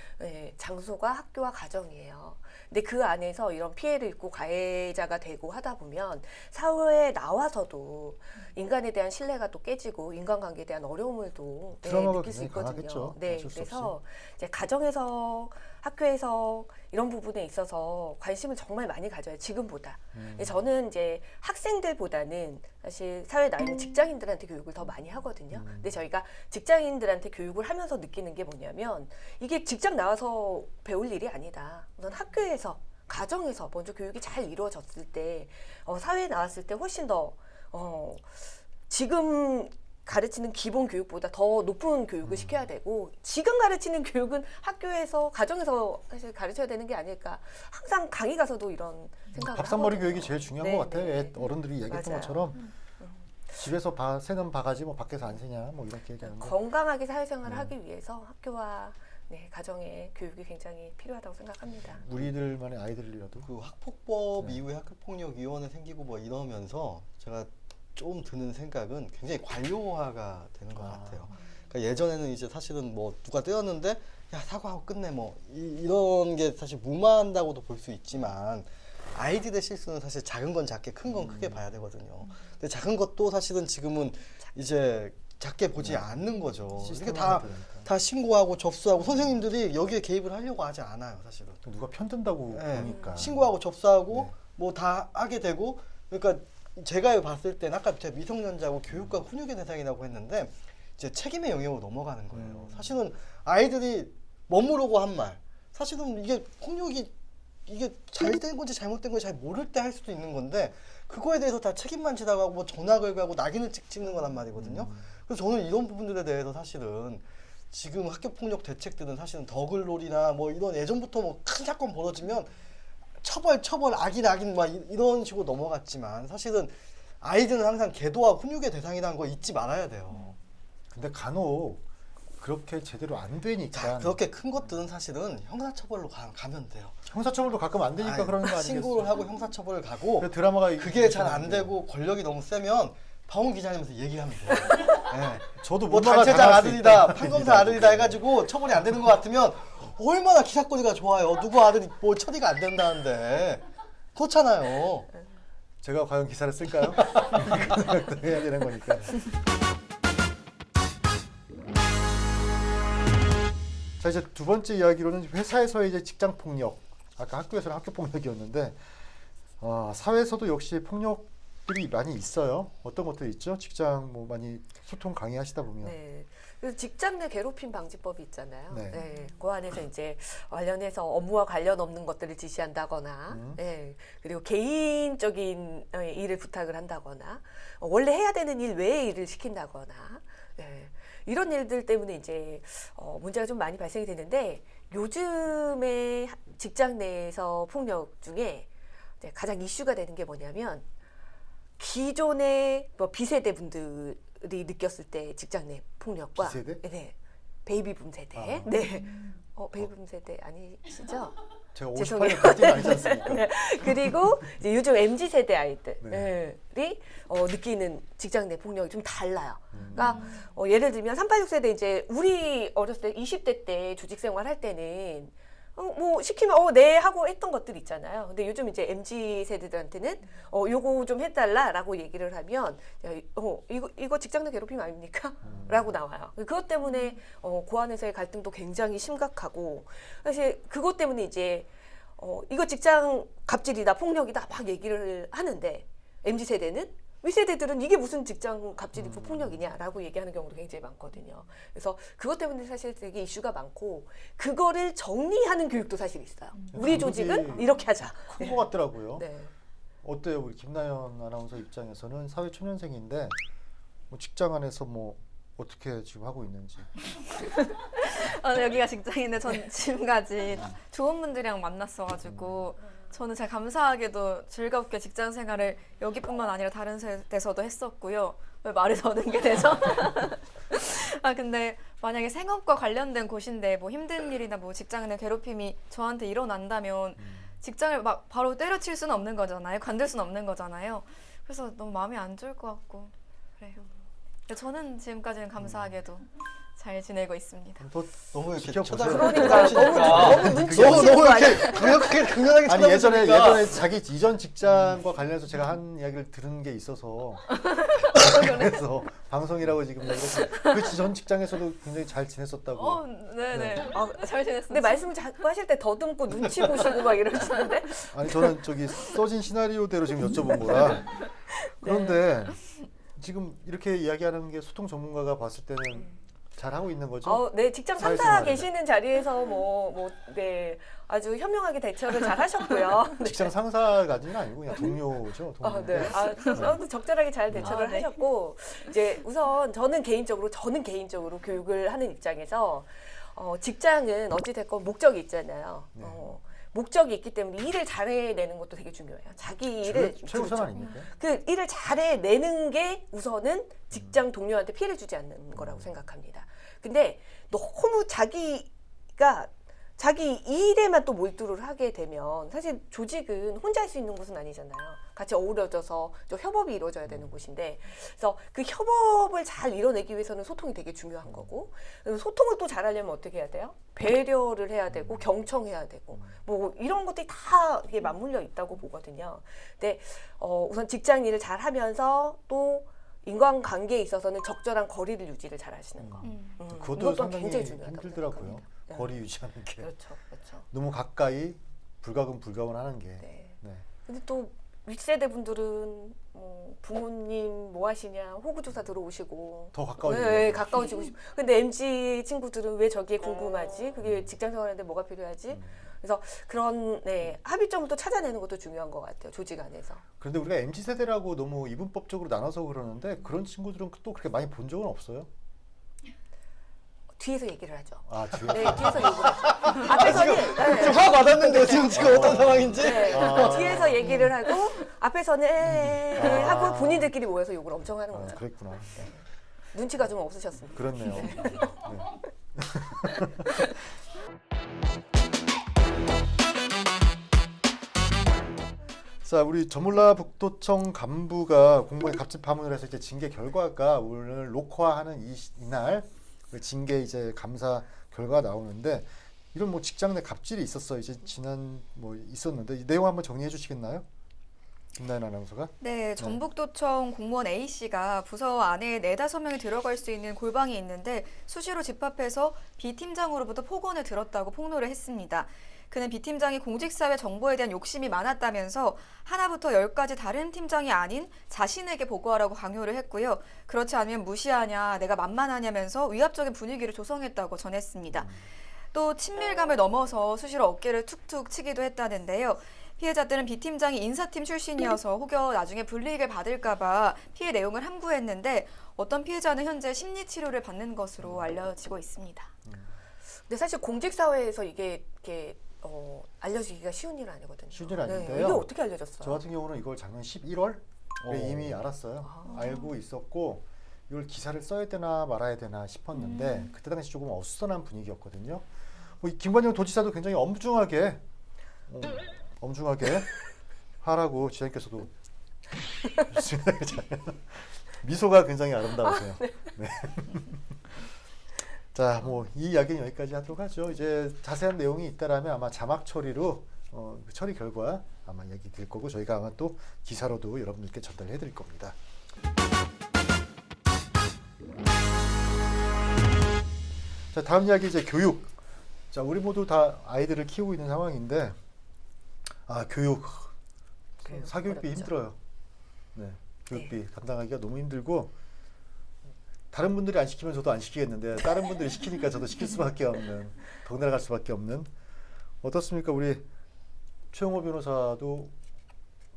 장소가 학교와 가정이에요. 근데 그 안에서 이런 피해를 입고 가해자가 되고 하다 보면 사회에 나와서도 인간에 대한 신뢰가 또 깨지고 인간관계에 대한 어려움을 또 트라우마가 느낄 수 굉장히 있거든요. 강하겠죠. 네, 어쩔 수 그래서 이제 가정에서 학교에서 이런 부분에 있어서 관심을 정말 많이 가져요. 지금보다. 저는 이제 학생들보다는 사실 사회에 나와 있는 직장인들한테 교육을 더 많이 하거든요. 근데 저희가 직장인들한테 교육을 하면서 느끼는 게 뭐냐면 이게 직장 나와서 배울 일이 아니다. 우선 학교에서 가정에서 먼저 교육이 잘 이루어졌을 때 사회에 나왔을 때 훨씬 더 지금 가르치는 기본 교육보다 더 높은 교육을 시켜야 되고 지금 가르치는 교육은 학교에서 가정에서 사실 가르쳐야 되는 게 아닐까. 항상 강의 가서도 이런 생각을 밥상머리 하거든요. 교육이 제일 중요한 네, 것 같아요. 네. 어른들이 얘기했던 맞아요. 것처럼 집에서 새는 바가지 뭐 밖에서 안 새냐 뭐 이렇게 얘기하는데 건강하게 사회생활을 하기 위해서 학교와 가정의 교육이 굉장히 필요하다고 생각합니다. 우리들만의 아이들이라도 그 학폭법 이후에 학교폭력위원회 생기고 뭐 이러면서 제가 좀 드는 생각은 굉장히 관료화가 되는 것 같아요. 그러니까 예전에는 이제 사실은 뭐 누가 때렸는데 야 사과하고 끝내 뭐 이런 게 사실 무마한다고도 볼 수 있지만 아이들의 실수는 사실 작은 건 작게 큰 건 크게 봐야 되거든요. 근데 작은 것도 사실은 지금은 이제 작게 보지 않는 거죠. 이렇게 시스템 다 그러니까. 신고하고 접수하고 선생님들이 여기에 개입을 하려고 하지 않아요, 사실은. 누가 편든다고 네. 보니까 신고하고 접수하고 네. 뭐 다 하게 되고 그러니까 제가 봤을 때는 아까 제가 미성년자고 교육과 훈육의 대상이라고 했는데 이제 책임의 영역으로 넘어가는 거예요. 사실은 아이들이 머무르고 한 말 사실은 이게 폭력이 이게 잘된 건지 잘못된 건지 잘 모를 때 할 수도 있는 건데 그거에 대해서 다 책임만 지나가고 뭐 전학을 가고 낙인을 찍는 거란 말이거든요. 그래서 저는 이런 부분들에 대해서 사실은 지금 학교 폭력 대책들은 사실은 더글롤이나 뭐 이런 예전부터 뭐 큰 사건 벌어지면 처벌 악인 막 이런 식으로 넘어갔지만 사실은 아이들은 항상 계도와 훈육의 대상이라는 거 잊지 말아야 돼요. 근데 간혹 그렇게 제대로 안 되니까 자, 그렇게 큰 것들은 사실은 형사처벌로 가면 돼요. 형사처벌도 가끔 안 되니까 그러는 거 아니겠어요? 신고를 하고 형사처벌을 가고 그 드라마가 그게 잘 안 되고 권력이 너무 세면 박원 기자님한테 얘기하면 돼요. 네. 저도 뭐 문화가 단체장 당할 수 아들이다, 있다. 판검사 아들이다 해가지고 처벌이 안 되는 것 같으면 얼마나 기사거리가 좋아요. 누구 아들이 뭐 처리가 안 된다는데 그렇잖아요. 제가 과연 기사를 쓸까요? 해야 되는 거니까. 자 이제 두 번째 이야기로는 회사에서의 이제 직장 폭력. 아까 학교에서는 학교 폭력이었는데 사회에서도 역시 폭력들이 많이 있어요. 어떤 것들이 있죠? 직장 뭐 많이 소통 강의하시다 보면. 네. 그래서 직장 내 괴롭힘 방지법이 있잖아요. 네. 네. 그 안에서 이제 관련해서 업무와 관련 없는 것들을 지시한다거나, 네. 그리고 개인적인 일을 부탁을 한다거나, 원래 해야 되는 일 외의 일을 시킨다거나, 네. 이런 일들 때문에 이제 문제가 좀 많이 발생이 되는데 요즘에 직장 내에서 폭력 중에 이제 가장 이슈가 되는 게 뭐냐면 기존의 뭐 B세대 분들이 느꼈을 때 직장 내 폭력과 B세대? 네, 베이비붐 세대, 네, 베이비붐 세대 아니시죠? 제가 죄송해요. 58년 그때는 아니지 않습니까? 네. 그리고 이제 요즘 MZ 세대 아이들이 네. 느끼는 직장 내 폭력이 좀 달라요. 그러니까 예를 들면 386 세대 이제 우리 어렸을 때 20대 때 조직 생활할 때는 뭐 시키면 네 하고 했던 것들 있잖아요. 근데 요즘 이제 MZ 세대들한테는 요거 좀 해달라라고 얘기를 하면 야, 이거 직장 내 괴롭힘 아닙니까? 라고 나와요. 그것 때문에 고안에서의 갈등도 굉장히 심각하고 사실 그것 때문에 이제 이거 직장 갑질이다 폭력이다 막 얘기를 하는데 MZ 세대는 윗세대들은 이게 무슨 직장 갑질이고 폭력이냐라고 얘기하는 경우도 굉장히 많거든요. 그래서 그것 때문에 사실 되게 이슈가 많고 그거를 정리하는 교육도 사실 있어요. 우리 조직은 이렇게 하자. 큰 것 같더라고요. 네. 어때요? 우리 김나연 아나운서 입장에서는 사회 초년생인데 뭐 직장 안에서 뭐 어떻게 지금 하고 있는지. 여기가 직장인데 전 지금까지 좋은 분들이랑 만났어가지고 저는 잘 감사하게도 즐겁게 직장 생활을 여기뿐만 아니라 다른 데서도 했었고요. 왜 말을 더듬게 되죠? 근데 만약에 생업과 관련된 곳인데 뭐 힘든 일이나 뭐 직장 내 괴롭힘이 저한테 일어난다면 직장을 막 바로 때려칠 수는 없는 거잖아요. 관둘 수는 없는 거잖아요. 그래서 너무 마음이 안 좋을 것 같고 그래요. 저는 지금까지는 감사하게도 잘 지내고 있습니다. 너무 이렇게 지켜보세요. 그러니까 너무 눈치 너무 보시는 거 아니에요? 이렇게 강력하게 아니 예전에 쳐다보시니까. 자기 이전 직장과 관련해서 제가 한 이야기를 들은 게 있어서 그래서 방송이라고 지금 그 전 직장에서도 굉장히 잘 지냈었다고. 네네. 잘 지냈습니다. 근데 말씀을 자꾸 하실 때 더듬고 눈치 보시고 막 이러시는데 아니 저는 저기 써진 시나리오대로 지금 여쭤본 거라. 그런데 지금 이렇게 이야기하는 게 소통 전문가가 봤을 때는 잘 하고 있는 거죠? 네, 직장 상사 사회생활에. 계시는 자리에서 네, 아주 현명하게 대처를 잘 하셨고요. 직장 상사까지는 아니고 그냥 동료죠. 동료. 네. 적절하게 잘 대처를 네. 하셨고 이제 우선 저는 개인적으로 교육을 하는 입장에서 직장은 어찌 됐건 목적이 있잖아요. 네. 목적이 있기 때문에 일을 잘해내는 것도 되게 중요해요. 자기 일을 최우선 그렇죠. 아닙니까? 그 일을 잘해내는 게 우선은 직장 동료한테 피해를 주지 않는 거라고 생각합니다. 근데 너무 자기가 자기 일에만 또 몰두를 하게 되면 사실 조직은 혼자 할 수 있는 곳은 아니잖아요. 같이 어우러져서 좀 협업이 이루어져야 되는 곳인데 그래서 그 협업을 잘 이뤄내기 위해서는 소통이 되게 중요한 거고 소통을 또 잘하려면 어떻게 해야 돼요? 배려를 해야 되고 경청해야 되고 뭐 이런 것들이 다 이게 맞물려 있다고 보거든요. 근데 우선 직장 일을 잘 하면서 또 인간관계에 있어서는 적절한 거리를 유지를 잘 하시는 거. 그것도 이것도 상당히 굉장히 중요하다고 힘들더라고요. 생각합니다. 네. 거리 유지하는 게 그렇죠. 너무 가까이 불가근 하는 게. 네. 네. 근데 또 윗세대 분들은 부모님 뭐 하시냐 호구조사 들어오시고 더 가까워지고. 네, 가까워지고 싶. 근데 MZ 친구들은 왜 저기에 궁금하지? 그게 직장 생활하는데 뭐가 필요하지? 그래서 그런 합의점을 또 찾아내는 것도 중요한 것 같아요. 조직 안에서. 그런데 우리가 MZ 세대라고 너무 이분법적으로 나눠서 그러는데 그런 친구들은 또 그렇게 많이 본 적은 없어요. 뒤에서 얘기를 하죠. 아, 뒤에. 네, 뒤에서 얘기를 하죠. 앞에서는 지금 확 와닿는데요. 지금 어떤 상황인지. 네, 아. 뒤에서 얘기를 하고 앞에서는 하고 본인들끼리 모여서 욕을 엄청 하는 아, 거죠. 그랬구나. 눈치가 좀 없으셨습니다. 그렇네요. 네. 자, 우리 저물라 북도청 간부가 공무원에 갑질 파문을 해서 이제 징계 결과가 오늘 녹화하는 이날 그 징계 이제 감사 결과가 나오는데 이런 뭐 직장 내 갑질이 있었어요. 이제 지난 뭐 있었는데 이 내용 한번 정리해 주시겠나요? 김나연 아나운서가? 네, 전북도청 공무원 A씨가 부서 안에 4-5명이 들어갈 수 있는 골방이 있는데 수시로 집합해서 B 팀장으로부터 폭언을 들었다고 폭로를 했습니다. 그는 B 팀장이 공직사회 정보에 대한 욕심이 많았다면서 하나부터 10까지 다른 팀장이 아닌 자신에게 보고하라고 강요를 했고요. 그렇지 않으면 무시하냐, 내가 만만하냐면서 위압적인 분위기를 조성했다고 전했습니다. 또 친밀감을 넘어서 수시로 어깨를 툭툭 치기도 했다는데요. 피해자들은 B 팀장이 인사팀 출신이어서 혹여 나중에 불이익을 받을까봐 피해 내용을 함구했는데 어떤 피해자는 현재 심리치료를 받는 것으로 알려지고 있습니다. 근데 사실 공직사회에서 이게 이렇게 알려지기가 쉬운 일은 아니거든요. 쉬운 일 아닌데요. 이게 어떻게 알려졌어요? 저 같은 경우는 이걸 작년 11월에 이미 알았어요. 알고 있었고 이걸 기사를 써야 되나 말아야 되나 싶었는데 그때 당시 조금 어수선한 분위기였거든요. 뭐 김관영 도지사도 굉장히 엄중하게 엄중하게 하라고 지장님께서도 미소가 굉장히 아름다우세요. 네. 자, 뭐 이 이야기는 여기까지 하도록 하죠. 이제 자세한 내용이 있다라면 아마 자막 처리로 그 처리 결과 아마 얘기 드릴 거고 저희가 아마 또 기사로도 여러분들께 전달해 드릴 겁니다. 자, 다음 이야기 이제 교육. 자, 우리 모두 다 아이들을 키우고 있는 상황인데 교육. 사교육비 어렵죠. 힘들어요. 네, 교육비 감당하기가 너무 힘들고 다른 분들이 안 시키면 저도 안 시키겠는데 다른 분들이 시키니까 저도 시킬 수밖에 없는 덕날 갈 수밖에 없는 어떻습니까? 우리 최영호 변호사도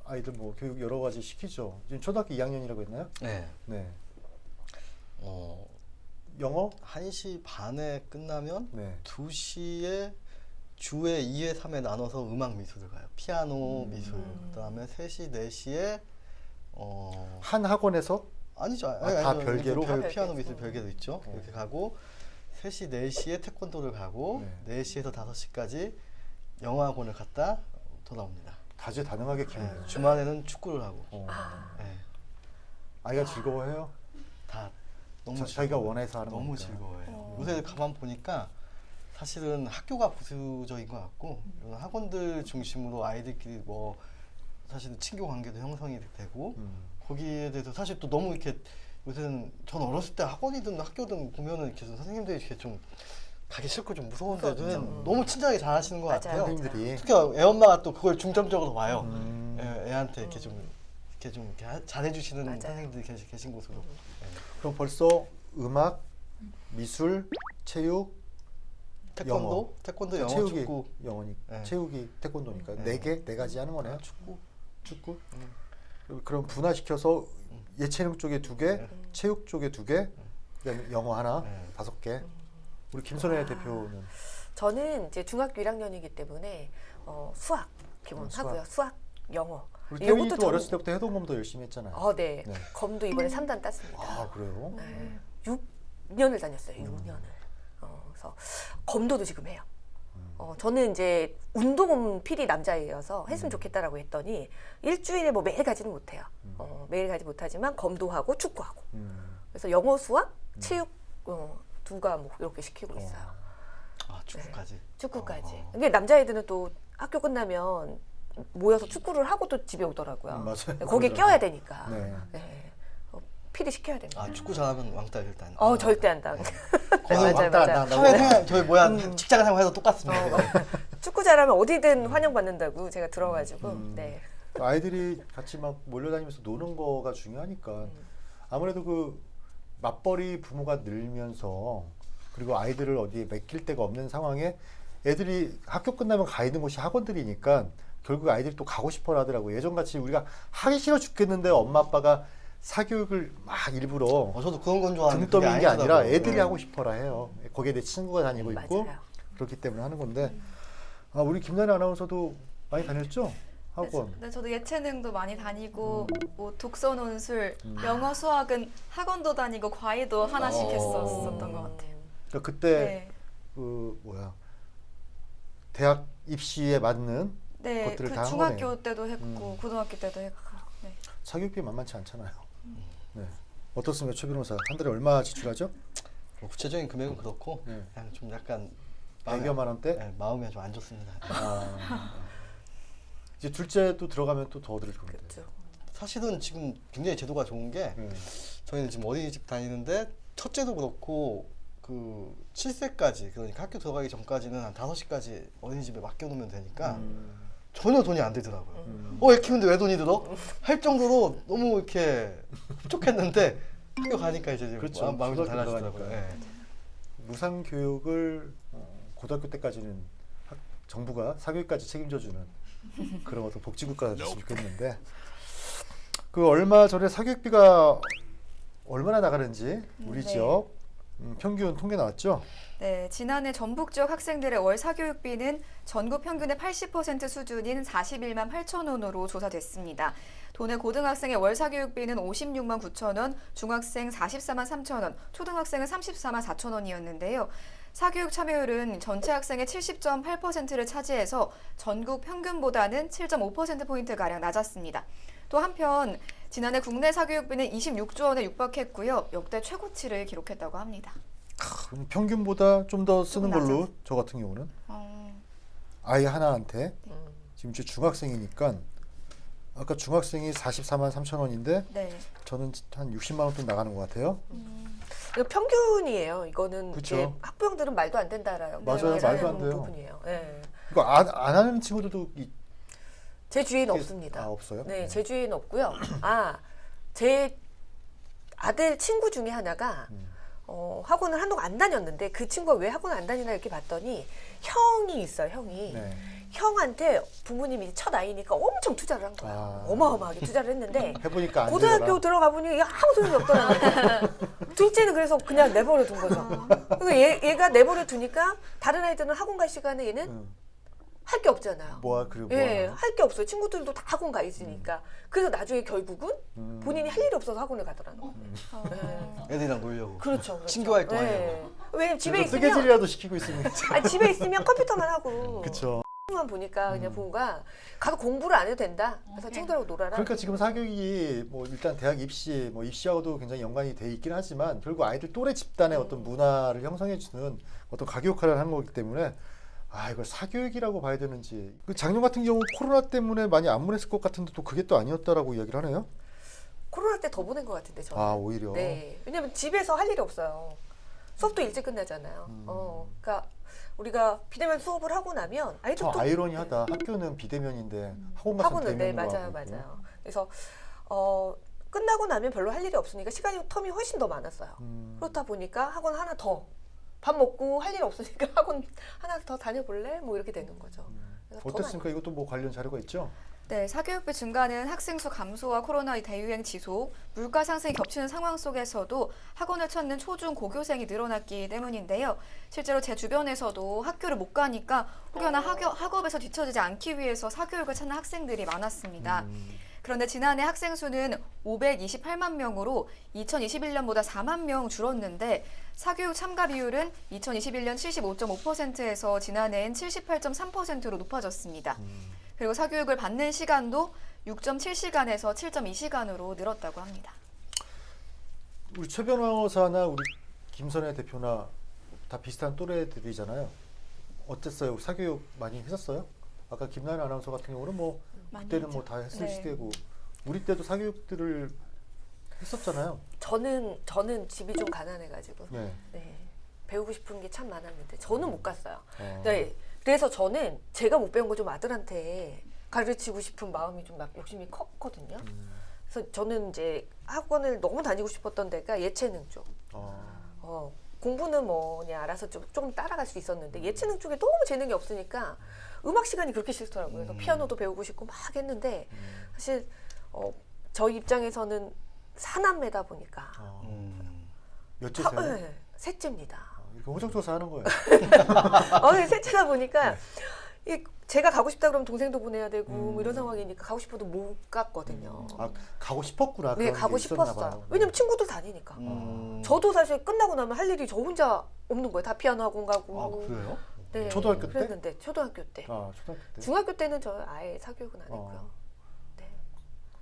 아이들 뭐 교육 여러 가지 시키죠. 지금 초등학교 2학년이라고 했나요? 네. 네. 영어? 1시 반에 끝나면 네. 2시에 주에 2회, 3회 나눠서 음악 미술을 가요. 피아노 미술. 그다음에 3시, 4시에 한 학원에서 아니죠. 다 별개로? 피아노 미술 별개로 있죠. 네. 이렇게 가고 3시, 4시에 태권도를 가고 네. 4시에서 5시까지 영어 학원을 갔다 돌아옵니다. 다재다능하게 키우네요. 네. 주말에는 축구를 하고. 네. 아이가 즐거워해요? 다 너무 자기가 즐거워요. 원해서 하는 너무 거니까. 즐거워요. 요새 가만 보니까 사실은 학교가 부수적인 것 같고 이런 학원들 중심으로 아이들끼리 뭐 사실은 친교 관계도 형성이 되고 거기에 대해서 사실 또 너무 이렇게 요새는 전 어렸을 때 학원이든 학교든 보면은 이렇게 좀 선생님들이 이렇게 좀 가기 싫고 좀 무서운데도 너무 친절하게 잘하시는 것 맞아요. 같아요. 선생님들이 특히 애엄마가 또 그걸 중점적으로 봐요. 음. 애한테 이렇게 좀 잘해주시는 맞아요. 선생님들이 계신 곳으로. 네. 그럼 벌써 음악, 미술, 체육, 태권도, 영어, 체육이 축구, 영어니, 네. 체육이 태권도니까 네. 네 가지 하는 거네요. 축구. 축구. 그럼 분화시켜서 예체능 쪽에 2개, 체육 쪽에 2개, 그다음에 영어 하나, 네. 5개. 우리 김선혜 대표는 저는 이제 중학교 1학년이기 때문에 수학 기본 수학. 하고요. 수학, 영어. 우리 이것도 태민이도 저는- 어렸을 때부터 해동검도 열심히 했잖아요. 네. 네. 검도 이번에 3단 땄습니다. 아 그래요? 네. 6년을 다녔어요. 6년을. 그래서 검도도 지금 해요. 저는 이제 운동 필히 남자애여서 했으면 좋겠다라고 했더니 일주일에 뭐 매일 가지는 못해요. 매일 가지 못하지만 검도 하고 축구하고. 그래서 영어, 수학, 체육 2과목 이렇게 시키고 있어요. 아 축구까지. 축구까지. 이게 남자애들은 또 학교 끝나면 모여서 축구를 하고 또 집에 오더라고요. 맞아요. 거기에 껴야 되니까. 네. 네. 필히 시켜야 됩니다. 아 축구 잘하면 왕따 일단. 절대 안 당. 거의 맞아요, 왕따 안 맞아요. 당한다고? 사회생활 저희 직장 생활해서 똑같습니다. 축구 잘하면 어디든 환영받는다고 제가 들어가지고. 네. 아이들이 같이 막 몰려다니면서 노는 거가 중요하니까 아무래도 그 맞벌이 부모가 늘면서 그리고 아이들을 어디에 맡길 데가 없는 상황에 애들이 학교 끝나면 가 있는 곳이 학원들이니까 결국 아이들이 또 가고 싶어 하더라고요. 예전같이 우리가 하기 싫어 죽겠는데 엄마 아빠가 사교육을 막 일부러 저도 그런 건 좋아하는데 등 떠민 게 아니라 아니더라고요. 애들이 하고 싶어라 해요. 거기에 내 친구가 다니고 있고 맞아요. 그렇기 때문에 하는 건데 우리 김나래 아나운서도 많이 다녔죠? 학원. 네, 저도 예체능도 많이 다니고 뭐 독서 논술, 영어, 수학은 학원도 다니고 과외도 하나씩 했었던 것 같아요. 그러니까 그때 네, 대학 입시에 맞는 네, 것들을 그 다 한 중학교 거네요. 때도 했고 고등학교 때도 했고. 네. 사교육비 만만치 않잖아요. 네. 어떻습니까, 최 변호사? 한 달에 얼마 지출하죠? 뭐 구체적인 금액은 그렇고 네. 그냥 좀 약간 100여만 원대? 네, 마음이 좀 안 좋습니다. 이제 둘째도 들어가면 또 더 들을 건데. 그렇죠. 사실은 지금 굉장히 제도가 좋은 게 네. 저희는 지금 어린이집 다니는데 첫째도 그렇고 그 7세까지 그러니까 학교 들어가기 전까지는 한 5시까지 어린이집에 맡겨놓으면 되니까 전혀 돈이 안 들더라고요. 애 키우는데 왜 돈이 들어? 할 정도로 너무 이렇게 흡족했는데 학교 가니까 이제 그렇죠. 마음이 좀 초등학교 달라지더라고요. 들어가니까. 네. 무상 교육을 고등학교 때까지는 정부가 사교육까지 책임져주는 그런 어떤 복지국가가 됐으면 좋겠는데 그 얼마 전에 사교육비가 얼마나 나가는지 우리 네. 지역 평균 통계 나왔죠? 네, 지난해 전북 지역 학생들의 월 사교육비는 전국 평균의 80% 수준인 41만 8천 원으로 조사됐습니다. 도내 고등학생의 월 사교육비는 56만 9천 원, 중학생 44만 3천 원, 초등학생은 34만 4천 원이었는데요. 사교육 참여율은 전체 학생의 70.8%를 차지해서 전국 평균보다는 7.5%포인트가량 낮았습니다. 또 한편 지난해 국내 사교육비는 26조 원에 육박했고요. 역대 최고치를 기록했다고 합니다. 그럼 평균보다 좀 더 쓰는 조금 걸로 저 같은 경우는 어, 아이 하나한테 음. 지금 제 중학생이니까 아까 중학생이 44만 3천 원인데 네. 저는 한 60만 원 돈 나가는 것 같아요. 이거 평균이에요. 이거는 그쵸. 이제 학부형들은 말도 안 된다라고 맞아요. 말도 안 돼요. 부분이에요. 네. 이거 안 하는 친구들도 제 주위에는 없습니다. 없어요? 네, 제 주위에는 없고요. 제 아들 친구 중에 하나가 학원을 한동안 안 다녔는데 그 친구가 왜 학원을 안 다니나 이렇게 봤더니 형이 있어요. 형이. 네. 형한테 부모님이 첫 아이니까 엄청 투자를 한 거야. 아. 어마어마하게 투자를 했는데 해보니까 안 고등학교 되더라. 들어가 보니 이게 아무 소용이 없더라고요. 둘째는 그래서 그냥 내버려 둔 거죠. 그래서 얘가 내버려 두니까 다른 아이들은 학원 갈 시간에 얘는 응. 할 게 없잖아요. 그리고 예, 할 게 없어요. 친구들도 다 학원 가 있으니까. 그래서 나중에 결국은 본인이 할 일이 없어서 학원을 가더라는 거예요. 네. 애들이랑 놀려고. 그렇죠. 친교 활동하려고. 네. 왜냐면 집에 그래서 있으면 뜨개질이라도 시키고 있으면 집에 있으면 컴퓨터만 하고 그렇죠. 만 보니까 그냥 부모가 가서 공부를 안 해도 된다. 그래서 친구들하고 놀아라. 그러니까 지금 사교육이 뭐 일단 대학 입시, 뭐 입시하고도 굉장히 연관이 돼 있긴 하지만 결국 아이들 또래 집단의 어떤 문화를 형성해주는 어떤 가교 역할을 하는 거기 때문에 이걸 사교육이라고 봐야 되는지. 그 작년 같은 경우 코로나 때문에 많이 안문했을 것 같은데 또 그게 또 아니었다라고 이야기를 하네요. 코로나 때 더 보낸 것 같은데 저는. 오히려. 네. 왜냐면 집에서 할 일이 없어요. 수업도 일찍 끝나잖아요. 그러니까 우리가 비대면 수업을 하고 나면 참 아이들도 아이러니하다. 학교는 비대면인데 학원 가서 학원은 네, 대면으로 맞아요, 하고 있고. 맞아요. 그래서 끝나고 나면 별로 할 일이 없으니까 시간이 텀이 훨씬 더 많았어요. 그렇다 보니까 학원 하나 더 밥 먹고 할 일 없으니까 학원 하나 더 다녀볼래? 뭐 이렇게 되는 거죠. 그래서 더 어땠습니까? 이것도 뭐 관련 자료가 있죠? 네, 사교육비 증가는 학생 수 감소와 코로나의 대유행 지속, 물가 상승이 겹치는 상황 속에서도 학원을 찾는 초중 고교생이 늘어났기 때문인데요. 실제로 제 주변에서도 학교를 못 가니까 혹여나 학업에서 뒤처지지 않기 위해서 사교육을 찾는 학생들이 많았습니다. 그런데 지난해 학생 수는 528만 명으로 2021년보다 4만 명 줄었는데 사교육 참가 비율은 2021년 75.5%에서 지난해엔 78.3%로 높아졌습니다. 그리고 사교육을 받는 시간도 6.7시간에서 7.2시간으로 늘었다고 합니다. 우리 최 변호사나 우리 김선혜 대표나 다 비슷한 또래들이잖아요. 어땠어요? 사교육 많이 했었어요? 아까 김나연 아나운서 같은 경우는 뭐 많이 그때는 했죠. 뭐 다 했을 네. 시대고 우리 때도 사교육들을 했었잖아요. 저는 집이 좀 가난해가지고 네. 네, 배우고 싶은 게 참 많았는데 저는 못 갔어요. 어. 네, 그래서 저는 제가 못 배운 거 좀 아들한테 가르치고 싶은 마음이 좀 막 욕심이 컸거든요. 그래서 저는 이제 학원을 너무 다니고 싶었던 데가 예체능 쪽. 공부는 뭐 그냥 알아서 좀 따라갈 수 있었는데 예체능 쪽에 너무 재능이 없으니까 음악 시간이 그렇게 싫더라고요. 그래서 피아노도 배우고 싶고 막 했는데 사실 저희 입장에서는 사남매다 보니까 몇째세요? 네, 셋째입니다. 이렇게 호적조사 하는 거예요. 셋째다 보니까 제가 가고 싶다 그러면 동생도 보내야 되고 뭐 이런 상황이니까 가고 싶어도 못 갔거든요. 가고 싶었구나. 네, 그런 가고 게 있었나 싶었어요. 봐요. 왜냐면 친구들 다니니까. 저도 사실 끝나고 나면 할 일이 저 혼자 없는 거예요. 다 피아노 학원 가고. 그래요? 네, 초등학교 때? 그랬는데 초등학교 때. 초등학교 때. 중학교 때는 저 아예 사교육은 안 했고요. 네.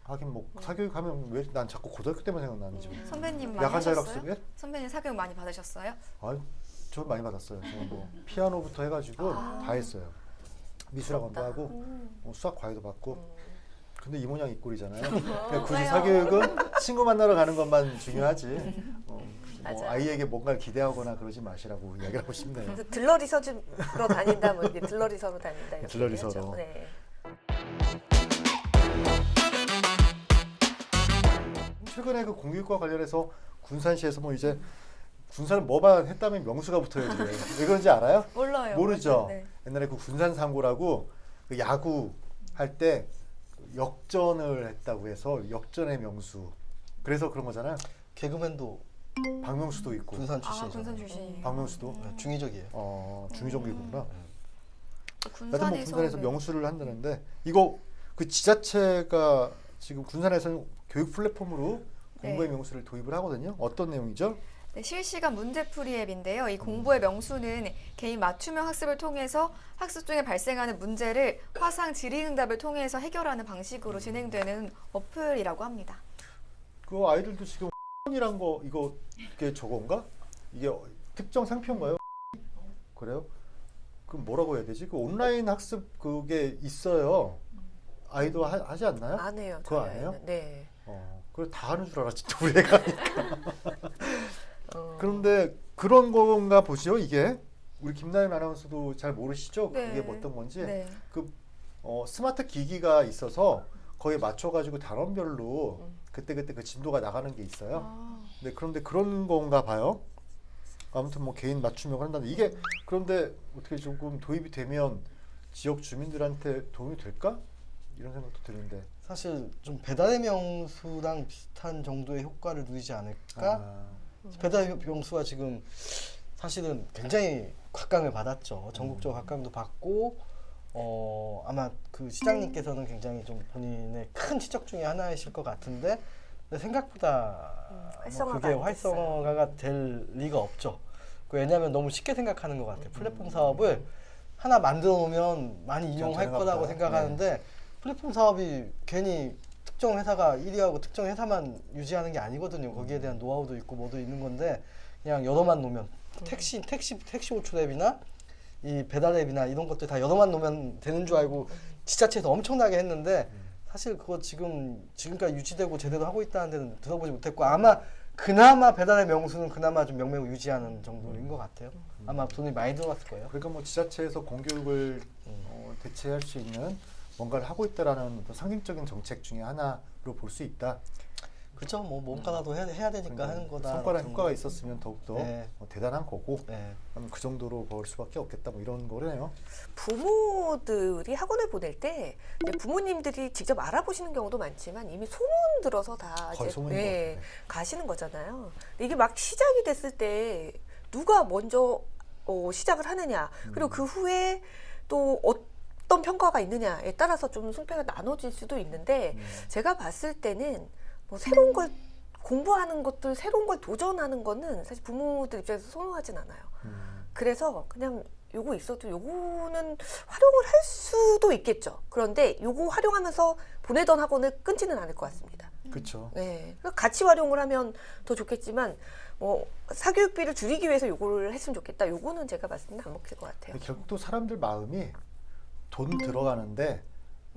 하긴 뭐 사교육하면 왜 난 자꾸 고등학교 때만 생각나는지. 선배님 많이 야간 하셨어요? 자율학습에? 선배님 사교육 많이 받으셨어요? 저 많이 받았어요. 저는 뭐 피아노부터 해가지고 다 했어요. 미술학원도 하고 수학 과외도 받고. 근데 이 모양 이 꼴이잖아요. 그러니까 굳이 사교육은 친구 만나러 가는 것만 중요하지. 뭐 맞아요. 아이에게 뭔가를 기대하거나 그러지 마시라고 이야기를 하고 싶네요. 그래서 들러리서로 다닌다, 뭐 이렇게 들러리서로 다닌다 이렇게 들러리서로. 얘기하죠. 네. 최근에 그 공교육과 관련해서 군산시에서 뭐 이제 군산을 뭐만 했다면 명수가 붙어요 지금. 왜 그런지 알아요? 몰라요. 모르죠. 네. 옛날에 그 군산 상고라고 그 야구 할 때 역전을 했다고 해서 역전의 명수. 그래서 그런 거잖아요. 개그맨도 박명수도 있고. 군산 출신이죠. 군산 출신. 박명수도 중의적이에요. 중의적이구나. 하여튼 뭐 군산에서 군산에서 네. 명수를 한다는데 이거 그 지자체가 지금 군산에서는 교육 플랫폼으로 공부의 네. 명수를 도입을 하거든요. 어떤 내용이죠? 네, 실시간 문제풀이 앱인데요. 이 공부의 명수는 개인 맞춤형 학습을 통해서 학습 중에 발생하는 문제를 화상 질의응답을 통해서 해결하는 방식으로 진행되는 어플이라고 합니다. 그 아이들도 지금 이란 거 이거 이게 저건가? 이게 특정 상표인가요? 그래요? 그럼 뭐라고 해야 되지? 그 온라인 학습 그게 있어요. 아이도 하지 않나요? 안 해요. 그거 저희 안 해요? 아이는. 네. 그걸 다 하는 줄 알았지 또 우리 애가. 그런데 그런 건가 보죠 이게. 우리 김나연 아나운서도 잘 모르시죠? 네. 그게 어떤 건지. 네. 스마트 기기가 있어서 거기에 맞춰가지고 단원별로 그때그때 그 진도가 나가는 게 있어요. 아, 네, 그런데 그런 건가 봐요. 아무튼 뭐 개인 맞춤형을 한다는데 이게 그런데 어떻게 조금 도입이 되면 지역 주민들한테 도움이 될까? 이런 생각도 드는데. 사실 좀 배달의 명수랑 비슷한 정도의 효과를 누리지 않을까? 배달의 명수가 지금 사실은 굉장히 곽강을 받았죠. 전국적으로 곽강도 받고 아마 그 시장님께서는 굉장히 좀 본인의 큰 치적 중에 하나이실 것 같은데 근데 생각보다 활성화가 그게 안 활성화가 될 리가 없죠. 왜냐하면 너무 쉽게 생각하는 것 같아요. 플랫폼 사업을 하나 만들어 놓으면 많이 이용할 되는가 거라고 보다. 생각하는데 플랫폼 사업이 괜히 특정 회사가 1위하고 특정 회사만 유지하는 게 아니거든요. 거기에 대한 노하우도 있고 뭐도 있는 건데 그냥 여러만 놓으면 택시 호출 앱이나 이 배달 앱이나 이런 것들 다 여러만 놓으면 되는 줄 알고 지자체에서 엄청나게 했는데 사실 그거 지금까지 유지되고 제대로 하고 있다는 데는 들어보지 못했고 아마 그나마 배달의 명수는 그나마 좀 명맥을 유지하는 정도인 것 같아요. 아마 돈이 많이 들어갔을 거예요. 그러니까 뭐 지자체에서 공교육을 대체할 수 있는 뭔가를 하고 있다라는 어떤 상징적인 정책 중에 하나로 볼 수 있다. 그렇죠. 뭐 뭔가라도 해야 되니까 하는 거다. 성과나 효과가 있었으면 더욱더 네. 대단한 거고 네. 그 정도로 볼 수밖에 없겠다. 뭐 이런 거네요. 부모들이 학원을 보낼 때 이제 부모님들이 직접 알아보시는 경우도 많지만 이미 소문 들어서 다 거의 소문인 것 같아요. 가시는 거잖아요. 근데 이게 막 시작이 됐을 때 누가 먼저 시작을 하느냐 그리고 그 후에 또 어떤 평가가 있느냐에 따라서 좀 승패가 나눠질 수도 있는데 제가 봤을 때는 뭐 새로운 걸 공부하는 것들 새로운 걸 도전하는 거는 사실 부모들 입장에서 선호하진 않아요. 그래서 그냥 요거 있어도 요거는 활용을 할 수도 있겠죠. 그런데 요거 활용하면서 보내던 학원을 끊지는 않을 것 같습니다. 그렇죠. 네, 같이 활용을 하면 더 좋겠지만 뭐 사교육비를 줄이기 위해서 요거를 했으면 좋겠다. 요거는 제가 봤을 때는 안 먹힐 것 같아요. 결국 또 사람들 마음이 돈 들어가는데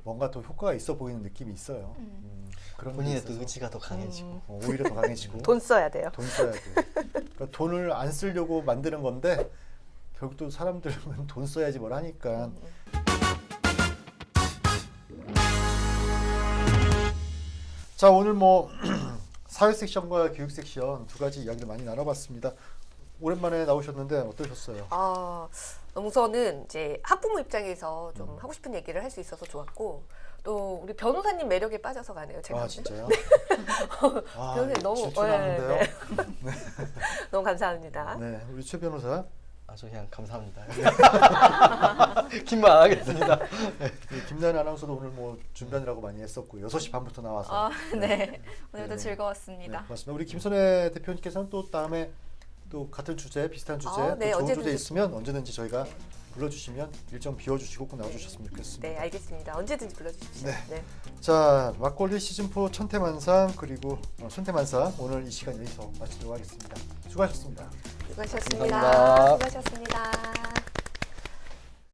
뭔가 더 효과가 있어 보이는 느낌이 있어요. 그런 게 본인의 또 있어서 의지가 더 강해지고. 오히려 더 강해지고 돈 써야 돼요. 돈 써야 돼. 그러니까 돈을 안 쓰려고 만드는 건데 결국 또 사람들은 돈 써야지 뭘 하니까. 자, 오늘 뭐 사회 섹션과 교육 섹션 두 가지 이야기를 많이 나눠봤습니다. 오랜만에 나오셨는데 어떠셨어요? 우선은 이제 학부모 입장에서 좀 하고 싶은 얘기를 할 수 있어서 좋았고 또 우리 변호사님 매력에 빠져서 가네요. 제가. 진짜요? 변호사님 너무 질투나는데요. 네. 너무 감사합니다. 네, 우리 최 변호사. 아주 그냥 감사합니다. 긴말 안 하겠습니다. 김나연 아나운서도 오늘 뭐 준비하느라고 많이 했었고 6시 반부터 나와서. 네. 오늘도 네. 즐거웠습니다. 네, 고맙습니다. 우리 김선혜 대표님께서는 또 다음에 또 같은 주제, 비슷한 주제, 네, 또 좋은 언제든지. 주제 있으면 언제든지 저희가 불러주시면 일정 비워주시고 꼭 나와주셨으면 좋겠습니다. 네, 알겠습니다. 언제든지 불러주십시오. 네. 네. 자, 막걸리 시즌4 천태만상 그리고 손태만상 오늘 이 시간 여기서 마치도록 하겠습니다. 수고하셨습니다. 수고하셨습니다. 감사합니다. 수고하셨습니다.